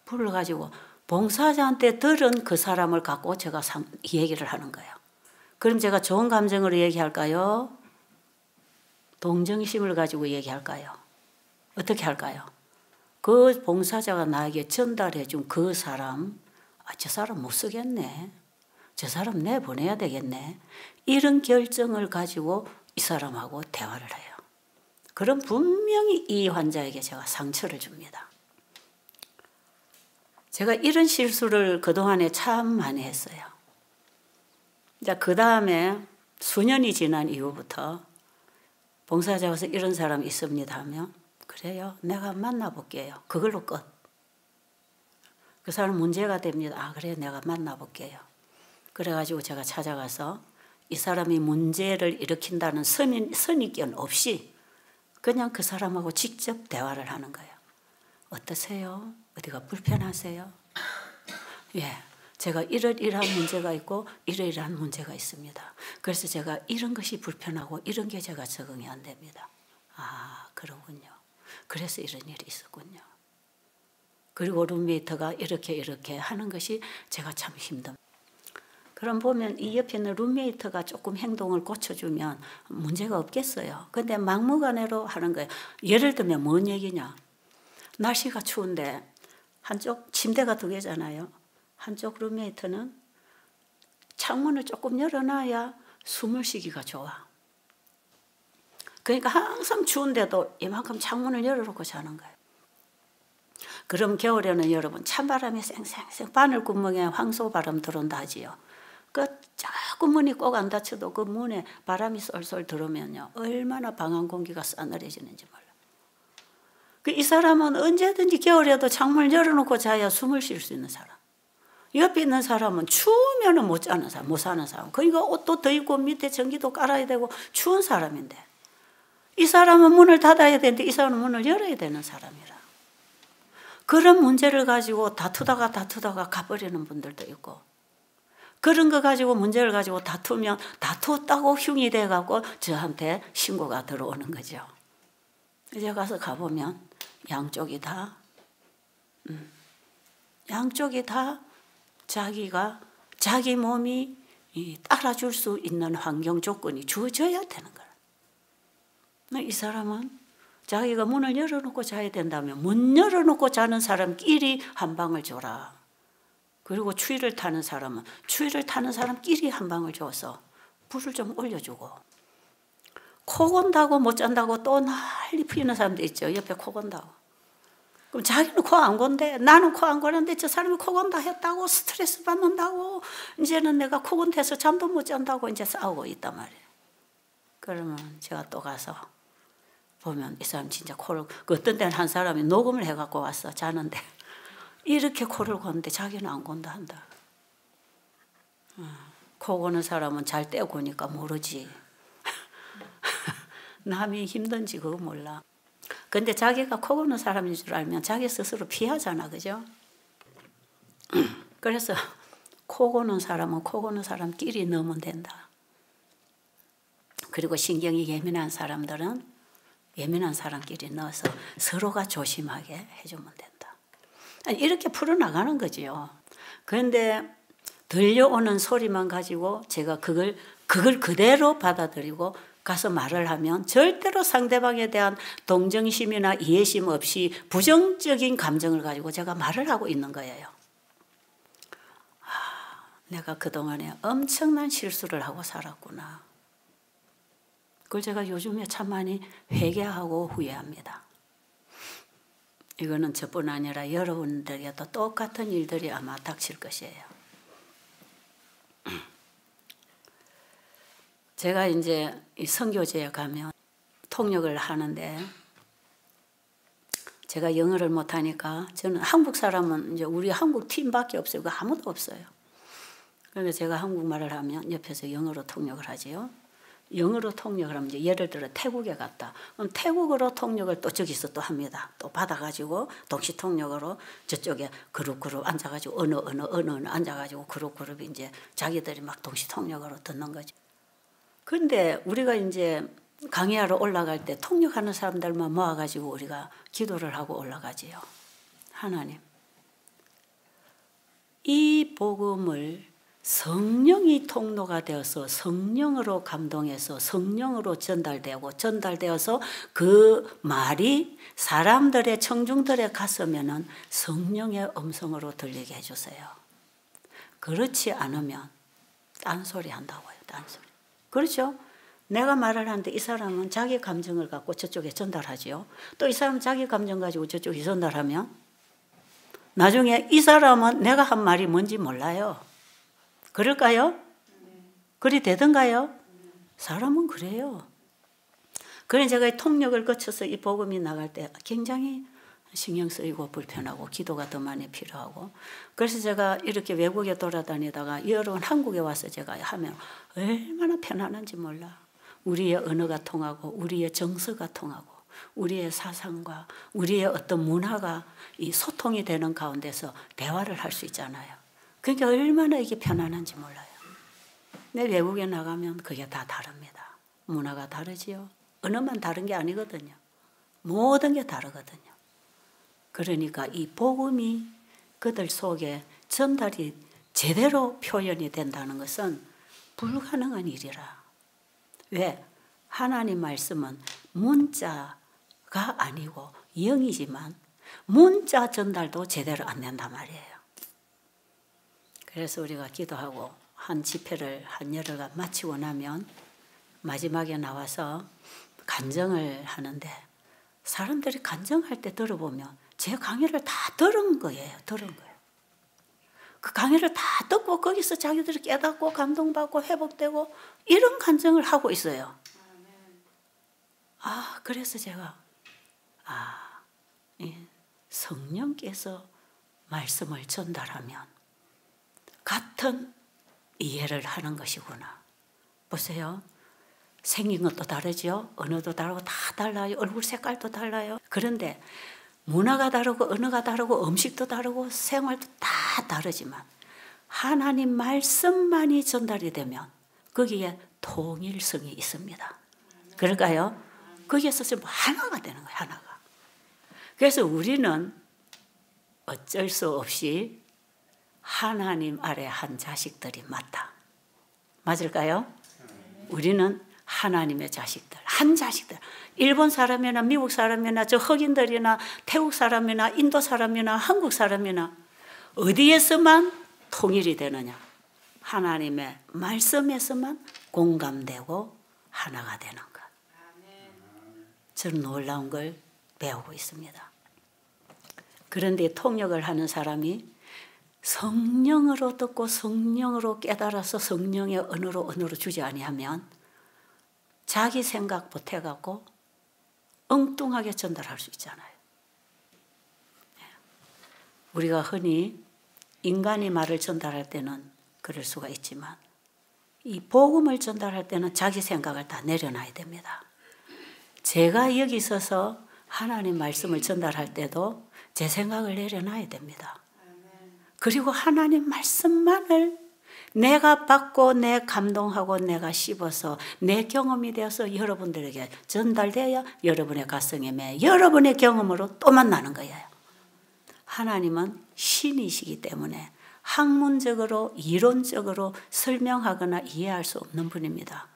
불러가지고 봉사자한테 들은 그 사람을 갖고 제가 얘기를 하는 거예요. 그럼 제가 좋은 감정으로 얘기할까요? 동정심을 가지고 얘기할까요? 어떻게 할까요? 그 봉사자가 나에게 전달해 준 그 사람, 저 사람 못 쓰겠네. 저 사람 내보내야 되겠네. 이런 결정을 가지고 이 사람하고 대화를 해요. 그럼 분명히 이 환자에게 제가 상처를 줍니다. 제가 이런 실수를 그동안에 참 많이 했어요. 그 다음에 수년이 지난 이후부터 봉사자 와서 이런 사람이 있습니다 하면 그래요. 내가 만나볼게요. 그걸로 끝. 그 사람 문제가 됩니다. 그래 내가 만나볼게요. 그래가지고 제가 찾아가서 이 사람이 문제를 일으킨다는 선입견 없이 그냥 그 사람하고 직접 대화를 하는 거예요. 어떠세요? 어디가 불편하세요? 예, 제가 이러이러한 문제가 있고 이러이러한 문제가 있습니다. 그래서 제가 이런 것이 불편하고 이런 게 제가 적응이 안 됩니다. 그러군요. 그래서 이런 일이 있었군요. 그리고 룸메이트가 이렇게 하는 것이 제가 참 힘듭니다. 그럼 보면 이 옆에 있는 룸메이트가 조금 행동을 고쳐주면 문제가 없겠어요. 근데 막무가내로 하는 거예요. 예를 들면 뭔 얘기냐. 날씨가 추운데 한쪽 침대가 2개잖아요. 한쪽 룸메이트는 창문을 조금 열어놔야 숨을 쉬기가 좋아. 그러니까 항상 추운데도 이만큼 창문을 열어놓고 자는 거예요. 그럼 겨울에는 여러분 찬바람이 쌩쌩쌩 바늘구멍에 황소바람 들어온다 하지요. 그 작은 문이 꼭 안 닫혀도 그 문에 바람이 쏠쏠 들어오면요 얼마나 방한 공기가 싸늘해지는지 몰라요. 이 사람은 언제든지 겨울에도 창문을 열어놓고 자야 숨을 쉴 수 있는 사람. 옆에 있는 사람은 추우면 못 자는 사람, 못 사는 사람. 그러니까 옷도 더 입고 밑에 전기도 깔아야 되고 추운 사람인데 이 사람은 문을 닫아야 되는데 이 사람은 문을 열어야 되는 사람이라. 그런 문제를 가지고 다투다가 가버리는 분들도 있고 그런 거 가지고 문제를 가지고 다투면 다투었다고 흉이 돼갖고 저한테 신고가 들어오는 거죠. 이제 가서 가보면 양쪽이 다 자기가 자기 몸이 따라줄 수 있는 환경 조건이 주어져야 되는 거야. 이 사람은 자기가 문을 열어놓고 자야 된다면 문 열어놓고 자는 사람끼리 한 방을 줘라. 그리고 추위를 타는 사람은 추위를 타는 사람끼리 한 방을 줘서 불을 좀 올려주고 코 건다고 못 잔다고 또 난리 피우는 사람도 있죠. 옆에 코 건다고. 그럼 자기는 코 안 건데 나는 코 안 거는데 저 사람이 코 건다 했다고 스트레스 받는다고 이제는 내가 코 건대서 잠도 못 잔다고 이제 싸우고 있단 말이에요. 그러면 제가 또 가서 보면 이 사람 진짜 코를 어떤 때는 한 사람이 녹음을 해갖고 왔어. 자는데 이렇게 코를 고는데 자기는 안 건다 한다. 코 고는 사람은 잘 때 고니까 모르지. 남이 힘든지 그거 몰라. 근데 자기가 코 고는 사람인 줄 알면 자기 스스로 피하잖아. 그죠? 그래서 코 고는 사람은 코 고는 사람끼리 넣으면 된다. 그리고 신경이 예민한 사람들은 예민한 사람끼리 넣어서 서로가 조심하게 해주면 된다. 이렇게 풀어나가는 거지요. 그런데 들려오는 소리만 가지고 제가 그걸 그대로 받아들이고 가서 말을 하면 절대로 상대방에 대한 동정심이나 이해심 없이 부정적인 감정을 가지고 제가 말을 하고 있는 거예요. 내가 그동안에 엄청난 실수를 하고 살았구나. 그걸 제가 요즘에 참 많이 회개하고 후회합니다. 이거는 저뿐 아니라 여러분들에게도 똑같은 일들이 아마 닥칠 것이에요. 제가 이제 이 선교제에 가면 통역을 하는데 제가 영어를 못하니까 저는 한국 사람은 이제 우리 한국 팀밖에 없어요. 아무도 없어요. 그래서 제가 한국말을 하면 옆에서 영어로 통역을 하지요. 영어로 통역을 하면 이제 예를 들어 태국에 갔다. 그럼 태국어로 통역을 또 저기서 또 합니다. 또 받아가지고 동시 통역으로 저쪽에 그룹 앉아가지고 어느 앉아가지고 그룹 이제 자기들이 막 동시 통역으로 듣는 거죠. 그런데 우리가 이제 강의하러 올라갈 때 통역하는 사람들만 모아가지고 우리가 기도를 하고 올라가지요. 하나님, 이 복음을 성령이 통로가 되어서 성령으로 감동해서 성령으로 전달되어서 그 말이 사람들의 청중들의 가슴에는 성령의 음성으로 들리게 해주세요. 그렇지 않으면 딴소리 한다고요. 딴소리. 그렇죠? 내가 말을 하는데 이 사람은 자기 감정을 갖고 저쪽에 전달하지요. 또 이 사람은 자기 감정 가지고 저쪽에 전달하면 나중에 이 사람은 내가 한 말이 뭔지 몰라요. 그럴까요? 그리 되던가요? 사람은 그래요. 그래서 제가 이 통역을 거쳐서 이 복음이 나갈 때 굉장히 신경 쓰이고 불편하고 기도가 더 많이 필요하고, 그래서 제가 이렇게 외국에 돌아다니다가 여러분 한국에 와서 제가 하면 얼마나 편안한지 몰라. 우리의 언어가 통하고 우리의 정서가 통하고 우리의 사상과 우리의 어떤 문화가 이 소통이 되는 가운데서 대화를 할 수 있잖아요. 그러니까 얼마나 이게 편안한지 몰라요. 근데 외국에 나가면 그게 다 다릅니다. 문화가 다르지요. 언어만 다른 게 아니거든요. 모든 게 다르거든요. 그러니까 이 복음이 그들 속에 전달이 제대로 표현이 된다는 것은 불가능한 일이라. 왜? 하나님 말씀은 문자가 아니고 영이지만 문자 전달도 제대로 안 된단 말이에요. 그래서 우리가 기도하고 한 집회를 한 여러가 마치고 나면 마지막에 나와서 간증을 하는데 사람들이 간증할 때 들어보면 제 강의를 다 들은 거예요. 그 강의를 다 듣고 거기서 자기들이 깨닫고 감동받고 회복되고 이런 간증을 하고 있어요. 그래서 제가 성령께서 말씀을 전달하면 같은 이해를 하는 것이구나. 보세요. 생긴 것도 다르죠. 언어도 다르고 다 달라요. 얼굴 색깔도 달라요. 그런데 문화가 다르고 언어가 다르고 음식도 다르고 생활도 다 다르지만 하나님 말씀만이 전달이 되면 거기에 통일성이 있습니다. 그럴까요? 거기에서 좀 하나가 되는 거예요. 하나가. 그래서 우리는 어쩔 수 없이 하나님 아래 한 자식들이 맞다. 맞을까요? 우리는 하나님의 자식들, 한 자식들. 일본 사람이나 미국 사람이나 저 흑인들이나 태국 사람이나 인도 사람이나 한국 사람이나 어디에서만 통일이 되느냐? 하나님의 말씀에서만 공감되고 하나가 되는 것. 저는 놀라운 걸 배우고 있습니다. 그런데 통역을 하는 사람이 성령으로 듣고 성령으로 깨달아서 성령의 언어로 주지 아니하면 자기 생각 보태갖고 엉뚱하게 전달할 수 있잖아요. 우리가 흔히 인간이 말을 전달할 때는 그럴 수가 있지만 이 복음을 전달할 때는 자기 생각을 다 내려놔야 됩니다. 제가 여기 서서 하나님 말씀을 전달할 때도 제 생각을 내려놔야 됩니다. 그리고 하나님 말씀만을 내가 받고 내 감동하고 내가 씹어서 내 경험이 되어서 여러분들에게 전달되어야 여러분의 가슴에 매 여러분의 경험으로 또 만나는 거예요. 하나님은 신이시기 때문에 학문적으로 이론적으로 설명하거나 이해할 수 없는 분입니다.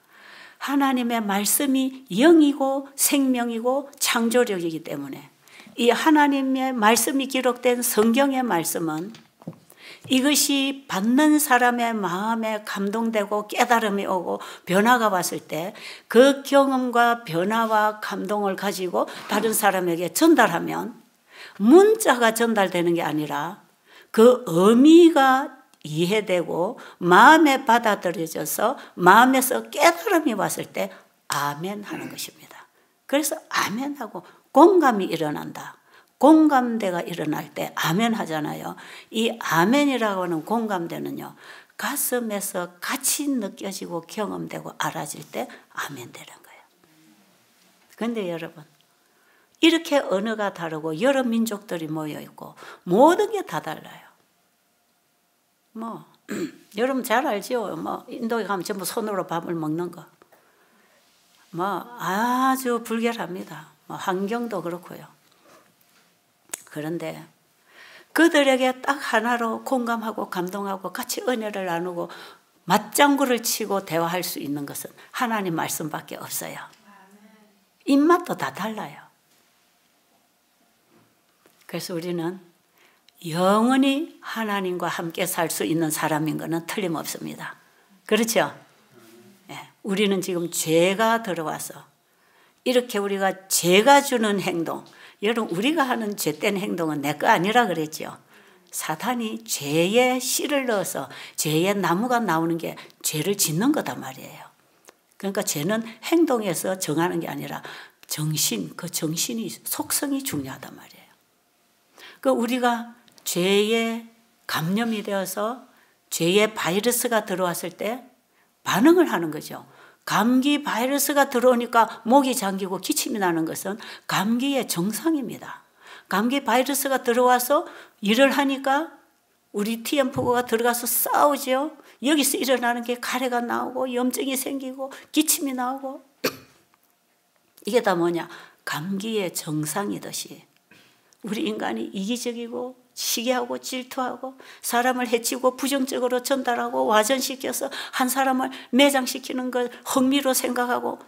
하나님의 말씀이 영이고 생명이고 창조력이기 때문에 이 하나님의 말씀이 기록된 성경의 말씀은 이것이 받는 사람의 마음에 감동되고 깨달음이 오고 변화가 왔을 때 그 경험과 변화와 감동을 가지고 다른 사람에게 전달하면 문자가 전달되는 게 아니라 그 의미가 이해되고 마음에 받아들여져서 마음에서 깨달음이 왔을 때 아멘 하는 것입니다. 그래서 아멘하고 공감이 일어난다. 공감대가 일어날 때 아멘 하잖아요. 이 아멘이라고 하는 공감대는요, 가슴에서 같이 느껴지고 경험되고 알아질 때 아멘 되는 거예요. 그런데 여러분, 이렇게 언어가 다르고 여러 민족들이 모여 있고 모든 게 다 달라요. 여러분 잘 알죠? 인도에 가면 전부 손으로 밥을 먹는 거. 아주 불결합니다. 환경도 그렇고요. 그런데 그들에게 딱 하나로 공감하고 감동하고 같이 은혜를 나누고 맞장구를 치고 대화할 수 있는 것은 하나님 말씀밖에 없어요. 입맛도 다 달라요. 그래서 우리는 영원히 하나님과 함께 살 수 있는 사람인 것은 틀림없습니다. 그렇죠? 네. 우리는 지금 죄가 들어와서 이렇게 우리가 죄가 주는 행동, 여러분 우리가 하는 죄된 행동은 내 거 아니라 그랬죠. 사탄이 죄에 씨를 넣어서 죄의 나무가 나오는 게 죄를 짓는 거단 말이에요. 그러니까 죄는 행동에서 정하는 게 아니라 정신, 그 정신이 속성이 중요하단 말이에요. 그 우리가 죄에 감염이 되어서 죄의 바이러스가 들어왔을 때 반응을 하는 거죠. 감기 바이러스가 들어오니까 목이 잠기고 기침이 나는 것은 감기의 정상입니다. 감기 바이러스가 들어와서 일을 하니까 우리 TM4가 들어가서 싸우죠. 여기서 일어나는 게 가래가 나오고 염증이 생기고 기침이 나오고 이게 다 뭐냐? 감기의 정상이듯이 우리 인간이 이기적이고 시기하고 질투하고 사람을 해치고 부정적으로 전달하고 와전시켜서 한 사람을 매장시키는 걸 흥미로 생각하고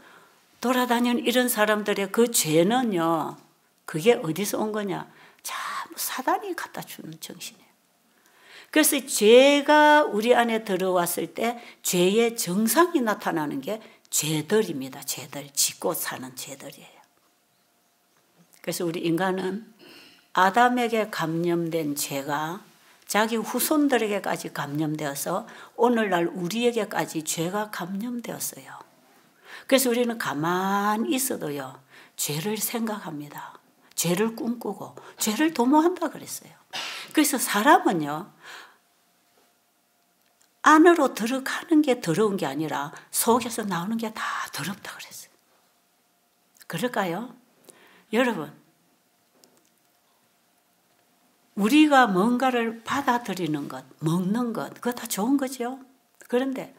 돌아다니는 이런 사람들의 그 죄는요, 그게 어디서 온 거냐? 참 사단이 갖다 주는 정신이에요. 그래서 죄가 우리 안에 들어왔을 때 죄의 정상이 나타나는 게 죄들입니다. 죄들, 짓고 사는 죄들이에요. 그래서 우리 인간은 아담에게 감염된 죄가 자기 후손들에게까지 감염되어서 오늘날 우리에게까지 죄가 감염되었어요. 그래서 우리는 가만히 있어도요, 죄를 생각합니다. 죄를 꿈꾸고 죄를 도모한다 그랬어요. 그래서 사람은요, 안으로 들어가는 게 더러운 게 아니라 속에서 나오는 게 다 더럽다 그랬어요. 그럴까요? 여러분, 우리가 뭔가를 받아들이는 것, 먹는 것, 그거 다 좋은 거죠. 그런데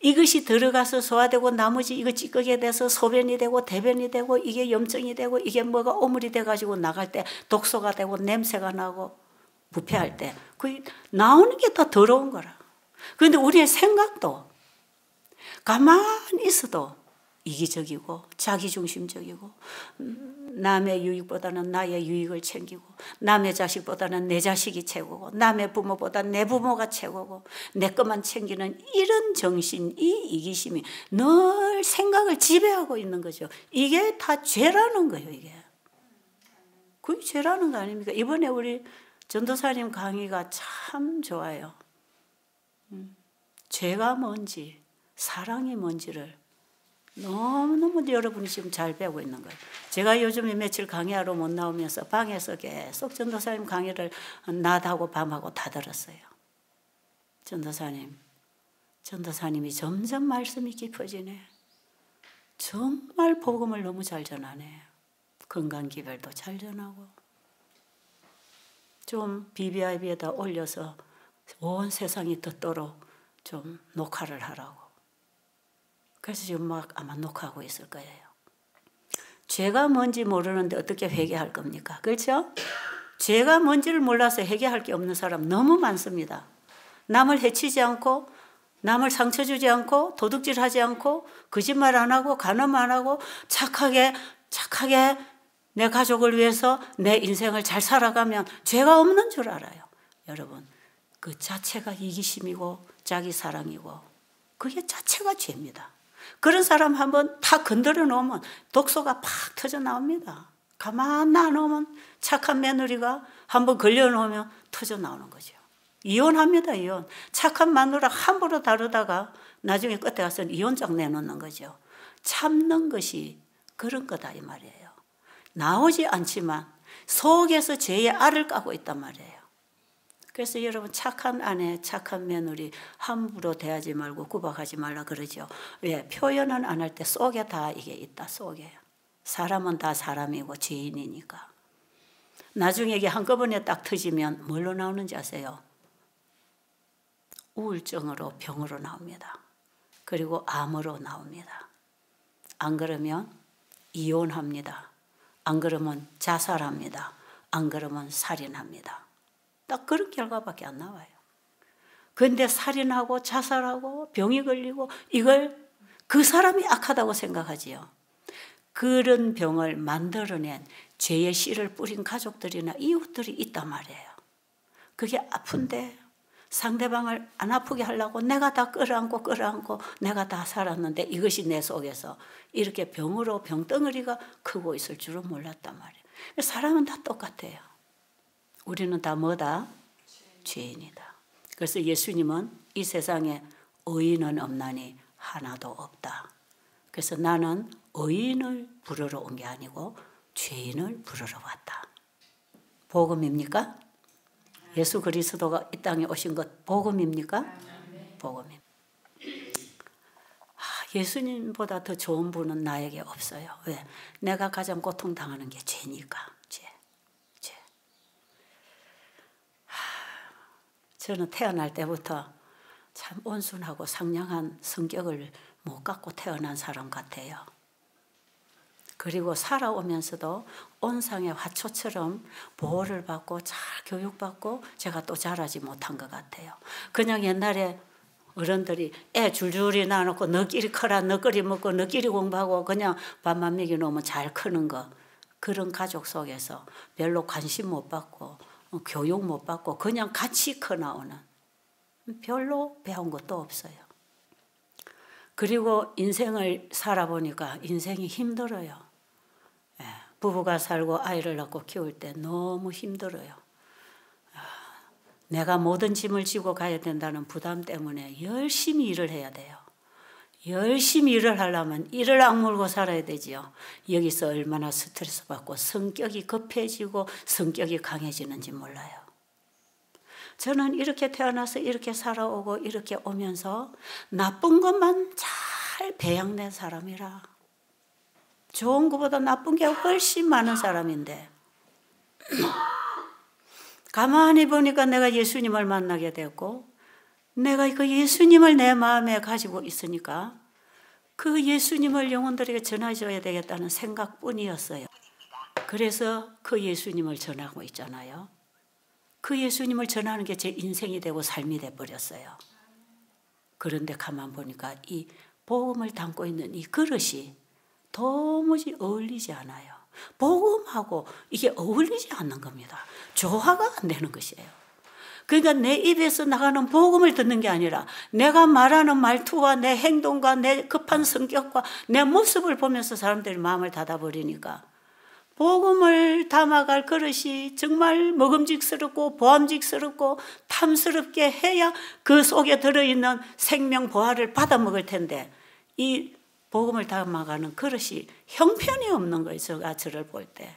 이것이 들어가서 소화되고 나머지 이거 찌꺼기에 돼서 소변이 되고 대변이 되고 이게 염증이 되고 이게 뭐가 오물이 돼가지고 나갈 때 독소가 되고 냄새가 나고 부패할 때 그 나오는 게 더 더러운 거라. 그런데 우리의 생각도 가만히 있어도 이기적이고 자기중심적이고 남의 유익보다는 나의 유익을 챙기고 남의 자식보다는 내 자식이 최고고 남의 부모보다 내 부모가 최고고 내 것만 챙기는 이런 정신, 이 이기심이 늘 생각을 지배하고 있는 거죠. 이게 다 죄라는 거예요. 이게 그게 죄라는 거 아닙니까? 이번에 우리 전도사님 강의가 참 좋아요. 죄가 뭔지 사랑이 뭔지를 너무너무 여러분이 지금 잘 배우고 있는 거예요. 제가 요즘에 며칠 강의하러 못 나오면서 방에서 계속 전도사님 강의를 낮하고 밤하고 다 들었어요. 전도사님이 점점 말씀이 깊어지네. 정말 복음을 너무 잘 전하네. 건강기별도 잘 전하고 좀 BBIB에다 올려서 온 세상이 듣도록 좀 녹화를 하라고. 그래서 지금 막 아마 녹화하고 있을 거예요. 죄가 뭔지 모르는데 어떻게 회개할 겁니까? 그렇죠? 죄가 뭔지를 몰라서 회개할 게 없는 사람 너무 많습니다. 남을 해치지 않고 남을 상처 주지 않고 도둑질하지 않고 거짓말 안 하고 간음 안 하고 착하게 내 가족을 위해서 내 인생을 잘 살아가면 죄가 없는 줄 알아요. 여러분, 그 자체가 이기심이고 자기 사랑이고 그게 자체가 죄입니다. 그런 사람 한번 다 건드려 놓으면 독소가 팍 터져 나옵니다. 가만 놔놓으면 착한 며느리가 한번 걸려 놓으면 터져 나오는 거죠. 이혼합니다. 이혼. 착한 마누라 함부로 다루다가 나중에 끝에 가서는 이혼장 내놓는 거죠. 참는 것이 그런 거다 이 말이에요. 나오지 않지만 속에서 죄의 알을 까고 있단 말이에요. 그래서 여러분 착한 아내, 착한 며느리 함부로 대하지 말고 구박하지 말라 그러죠. 왜? 표현은 안 할 때 속에 다 이게 있다. 속에. 사람은 다 사람이고 죄인이니까. 나중에 이게 한꺼번에 딱 터지면 뭘로 나오는지 아세요? 우울증으로 병으로 나옵니다. 그리고 암으로 나옵니다. 안 그러면 이혼합니다. 안 그러면 자살합니다. 안 그러면 살인합니다. 딱 그런 결과밖에 안 나와요. 그런데 살인하고 자살하고 병이 걸리고 이걸 그 사람이 악하다고 생각하지요. 그런 병을 만들어낸 죄의 씨를 뿌린 가족들이나 이웃들이 있단 말이에요. 그게 아픈데 상대방을 안 아프게 하려고 내가 다 끌어안고 내가 다 살았는데 이것이 내 속에서 이렇게 병으로 병덩어리가 크고 있을 줄은 몰랐단 말이에요. 사람은 다 똑같아요. 우리는 다 뭐다? 죄인이다. 그래서 예수님은 이 세상에 의인은 없나니 하나도 없다. 그래서 나는 의인을 부르러 온 게 아니고 죄인을 부르러 왔다. 복음입니까? 예수 그리스도가 이 땅에 오신 것 복음입니까? 복음입니다. 예수님보다 더 좋은 분은 나에게 없어요. 왜? 내가 가장 고통당하는 게 죄니까. 죄. 저는 태어날 때부터 참 온순하고 상냥한 성격을 못 갖고 태어난 사람 같아요. 그리고 살아오면서도 온상의 화초처럼 보호를 받고 잘 교육받고 제가 또 자라지 못한 것 같아요. 그냥 옛날에 어른들이 애 줄줄이 낳아놓고 너끼리 커라, 너끼리 먹고 너끼리 공부하고 그냥 밥만 먹여놓으면 잘 크는 거, 그런 가족 속에서 별로 관심 못 받고 교육 못 받고 그냥 같이 커 나오는, 별로 배운 것도 없어요. 그리고 인생을 살아보니까 인생이 힘들어요. 부부가 살고 아이를 낳고 키울 때 너무 힘들어요. 내가 모든 짐을 지고 가야 된다는 부담 때문에 열심히 일을 해야 돼요. 열심히 일을 하려면 이를 악물고 살아야 되지요. 여기서 얼마나 스트레스 받고 성격이 급해지고 성격이 강해지는지 몰라요. 저는 이렇게 태어나서 이렇게 살아오고 이렇게 오면서 나쁜 것만 잘 배양된 사람이라, 좋은 것보다 나쁜 게 훨씬 많은 사람인데 가만히 보니까 내가 예수님을 만나게 됐고 내가 그 예수님을 내 마음에 가지고 있으니까 그 예수님을 영혼들에게 전해줘야 되겠다는 생각뿐이었어요. 그래서 그 예수님을 전하고 있잖아요. 그 예수님을 전하는 게 제 인생이 되고 삶이 돼버렸어요. 그런데 가만 보니까 이 복음을 담고 있는 이 그릇이 도무지 어울리지 않아요. 복음하고 이게 어울리지 않는 겁니다. 조화가 안 되는 것이에요. 그러니까 내 입에서 나가는 복음을 듣는 게 아니라 내가 말하는 말투와 내 행동과 내 급한 성격과 내 모습을 보면서 사람들이 마음을 닫아버리니까 복음을 담아갈 그릇이 정말 먹음직스럽고 보암직스럽고 탐스럽게 해야 그 속에 들어있는 생명 보화를 받아먹을 텐데 이 복음을 담아가는 그릇이 형편이 없는 거예요. 제가 저를 볼 때.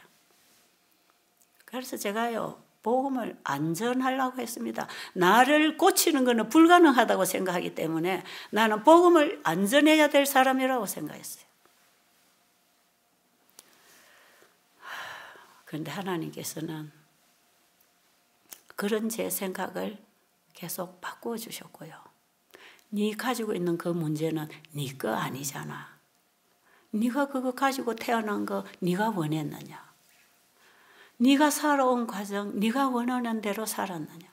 그래서 제가요, 복음을 안전하려고 했습니다. 나를 고치는 것은 불가능하다고 생각하기 때문에 나는 복음을 안전해야 될 사람이라고 생각했어요. 그런데 하나님께서는 그런 제 생각을 계속 바꾸어 주셨고요. 네 가지고 있는 그 문제는 네 거 아니잖아. 네가 그거 가지고 태어난 거 네가 원했느냐? 네가 살아온 과정, 네가 원하는 대로 살았느냐?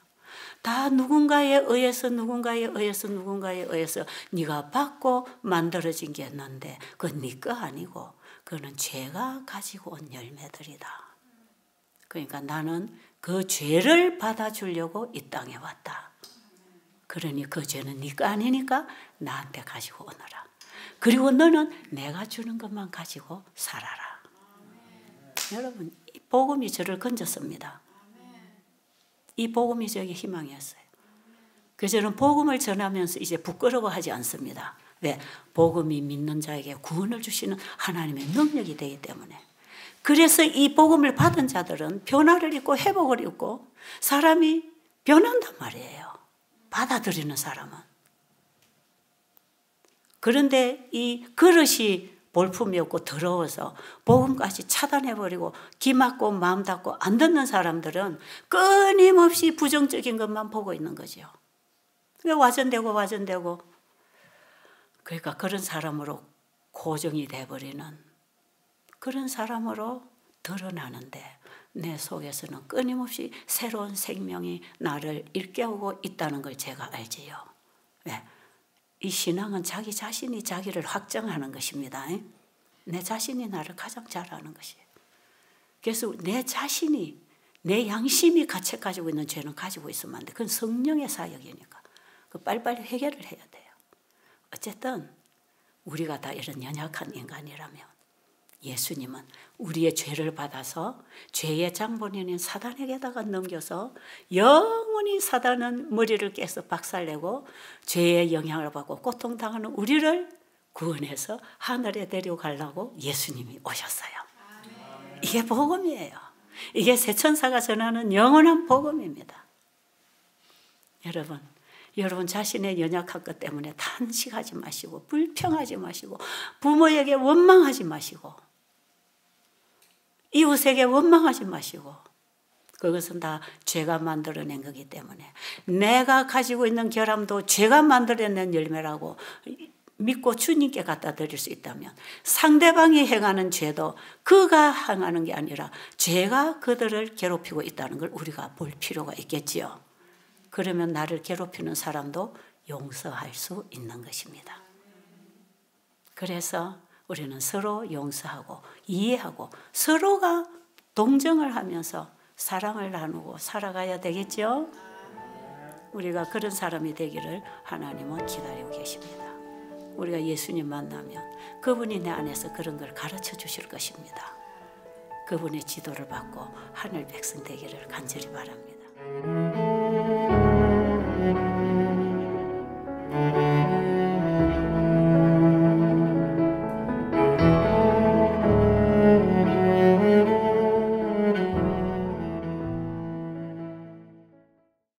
다 누군가에 의해서 네가 받고 만들어진 게 있는데 그건 네 거 아니고 그거는 죄가 가지고 온 열매들이다. 그러니까 나는 그 죄를 받아주려고 이 땅에 왔다. 그러니 그 죄는 네 거 아니니까 나한테 가지고 오너라. 그리고 너는 내가 주는 것만 가지고 살아라. 여러분, 이 복음이 저를 건졌습니다. 이 복음이 저에게 희망이었어요. 그래서 저는 복음을 전하면서 이제 부끄러워하지 않습니다. 왜? 복음이 믿는 자에게 구원을 주시는 하나님의 능력이 되기 때문에. 그래서 이 복음을 받은 자들은 변화를 입고 회복을 입고 사람이 변한단 말이에요. 받아들이는 사람은. 그런데 이 그릇이 볼품이 없고 더러워서 복음까지 차단해버리고 귀 막고 마음 닫고 안 듣는 사람들은 끊임없이 부정적인 것만 보고 있는 거죠. 와전되고 그러니까 그런 사람으로 고정이 돼버리는 그런 사람으로 드러나는데 내 속에서는 끊임없이 새로운 생명이 나를 일깨우고 있다는 걸 제가 알지요. 네. 이 신앙은 자기 자신이 자기를 확정하는 것입니다. 내 자신이 나를 가장 잘 아는 것이에요. 그래서 내 자신이, 내 양심이 가책가지고 있는 죄는 가지고 있으면 안 돼. 그건 성령의 사역이니까. 그 빨리빨리 해결을 해야 돼요. 어쨌든 우리가 다 이런 연약한 인간이라면 예수님은 우리의 죄를 받아서 죄의 장본인인 사단에게다가 넘겨서 영원히 사단은 머리를 깨서 박살내고 죄의 영향을 받고 고통당하는 우리를 구원해서 하늘에 데려가려고 예수님이 오셨어요. 이게 복음이에요. 이게 새천사가 전하는 영원한 복음입니다. 여러분 자신의 연약한 것 때문에 탄식하지 마시고 불평하지 마시고 부모에게 원망하지 마시고 이웃에게 원망하지 마시고 그것은 다 죄가 만들어낸 거기 때문에 내가 가지고 있는 결함도 죄가 만들어낸 열매라고 믿고 주님께 갖다 드릴 수 있다면 상대방이 행하는 죄도 그가 행하는 게 아니라 죄가 그들을 괴롭히고 있다는 걸 우리가 볼 필요가 있겠지요. 그러면 나를 괴롭히는 사람도 용서할 수 있는 것입니다. 그래서 우리는 서로 용서하고 이해하고 서로가 동정을 하면서 사랑을 나누고 살아가야 되겠죠. 우리가 그런 사람이 되기를 하나님은 기다리고 계십니다. 우리가 예수님 만나면 그분이 내 안에서 그런 걸 가르쳐 주실 것입니다. 그분의 지도를 받고 하늘 백성 되기를 간절히 바랍니다.